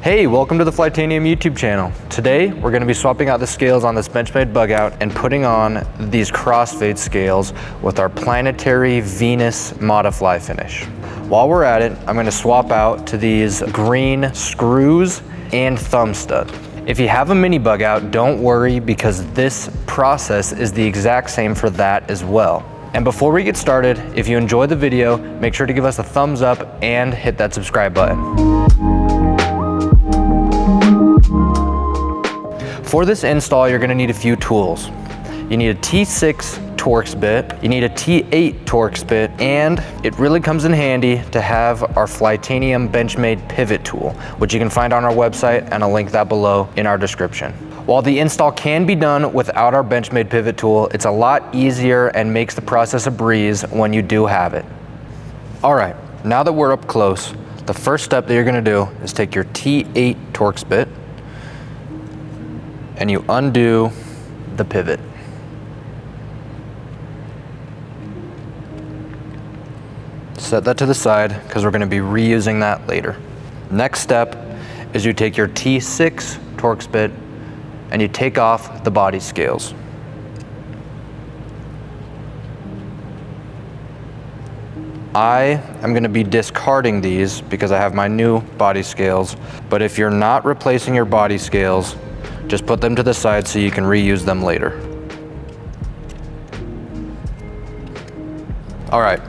Hey, welcome to the Flytanium YouTube channel. Today, we're gonna be swapping out the scales on this Benchmade Bugout and putting on these crossfade scales with our planetary Venus Modify finish. While we're at it, I'm gonna swap out to these green screws and thumb stud. If you have a mini Bugout, don't worry because this process is the exact same for that as well. And before we get started, if you enjoyed the video, make sure to give us a thumbs up and hit that subscribe button. For this install, you're gonna need a few tools. You need a T6 Torx bit, you need a T8 Torx bit, and it really comes in handy to have our Flytanium Benchmade pivot tool, which you can find on our website, and I'll link that below in our description. While the install can be done without our Benchmade pivot tool, it's a lot easier and makes the process a breeze when you do have it. All right, now that we're up close, the first step that you're gonna do is take your T8 Torx bit, and you undo the pivot. Set that to the side because we're going to be reusing that later. Next step is you take your T6 Torx bit and you take off the body scales. I am going to be discarding these because I have my new body scales, but if you're not replacing your body scales, just put them to the side so you can reuse them later. All right,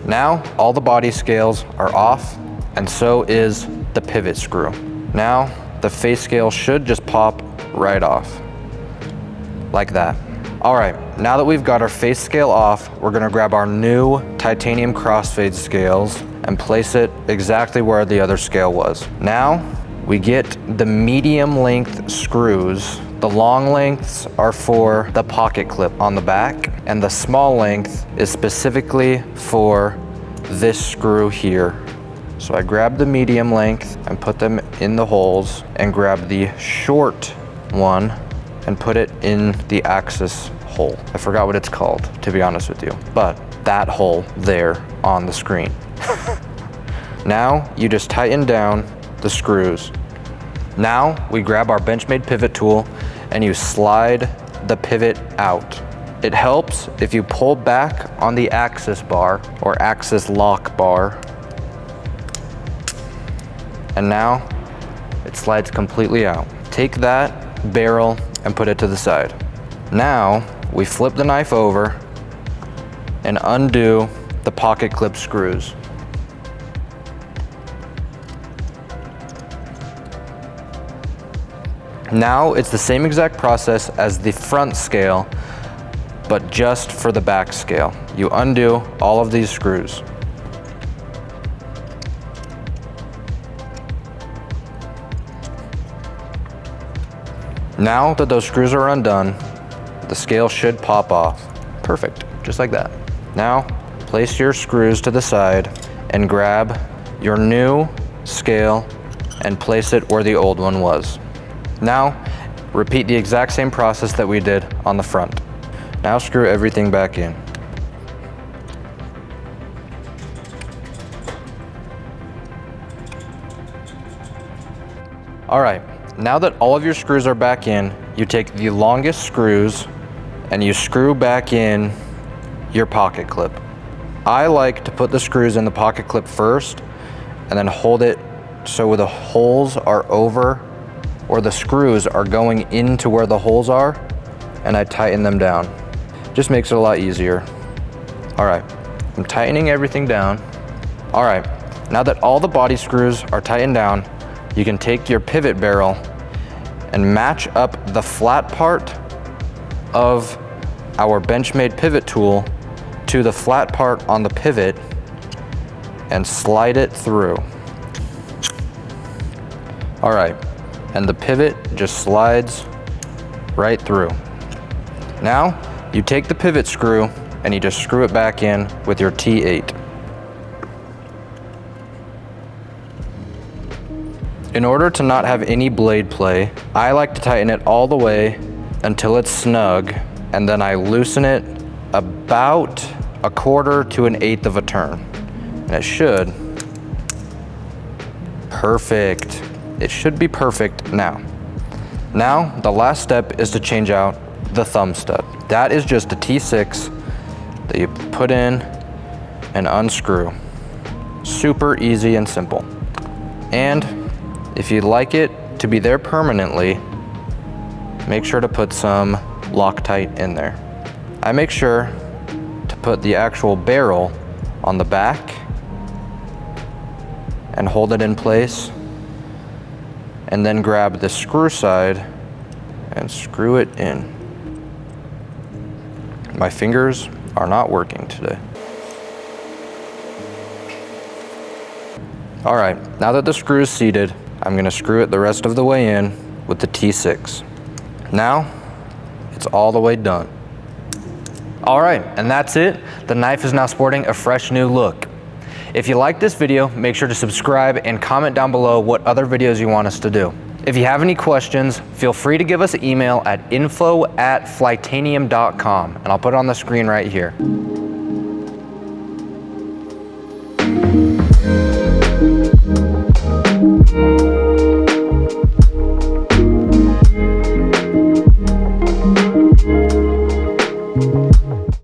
now all the body scales are off and so is the pivot screw. Now the face scale should just pop right off, like that. All right, now that we've got our face scale off, we're gonna grab our new titanium crossfade scales and place it exactly where the other scale was. Now, we get the medium length screws. The long lengths are for the pocket clip on the back, and the small length is specifically for this screw here. So I grab the medium length and put them in the holes, and grab the short one and put it in the axis hole. I forgot what it's called, to be honest with you, but that hole there on the screen. Now you just tighten down the screws. Now we grab our Benchmade pivot tool and you slide the pivot out. It helps if you pull back on the axis bar or axis lock bar, and now it slides completely out. Take that barrel and put it to the side. Now we flip the knife over and undo the pocket clip screws. Now it's the same exact process as the front scale, but just for the back scale. You undo all of these screws. Now that those screws are undone, the scale should pop off. Perfect, just like that. Now, place your screws to the side and grab your new scale and place it where the old one was. Now, repeat the exact same process that we did on the front. Now screw everything back in. All right, now that all of your screws are back in, you take the longest screws and you screw back in your pocket clip. I like to put the screws in the pocket clip first and then hold it so the holes are over, or the screws are going into where the holes are, and I tighten them down. Just makes it a lot easier. All right, I'm tightening everything down. All right, now that all the body screws are tightened down, you can take your pivot barrel and match up the flat part of our Benchmade pivot tool to the flat part on the pivot and slide it through. All right. And the pivot just slides right through. Now, you take the pivot screw and you just screw it back in with your T8. In order to not have any blade play, I like to tighten it all the way until it's snug, and then I loosen it about 1/4 to 1/8 of a turn. And it should. Perfect. it should be perfect now. Now, the last step is to change out the thumb stud. That is just a T6 that you put in and unscrew. Super easy and simple. And if you'd like it to be there permanently, make sure to put some Loctite in there. I make sure to put the actual barrel on the back and hold it in place, and then grab the screw side and screw it in. My fingers are not working today. All right, now that the screw is seated, I'm gonna screw it the rest of the way in with the T6. Now, it's all the way done. All right, and that's it. The knife is now sporting a fresh new look. If you like this video, make sure to subscribe and comment down below what other videos you want us to do. If you have any questions, feel free to give us an email at info@flytanium.com, and I'll put it on the screen right here.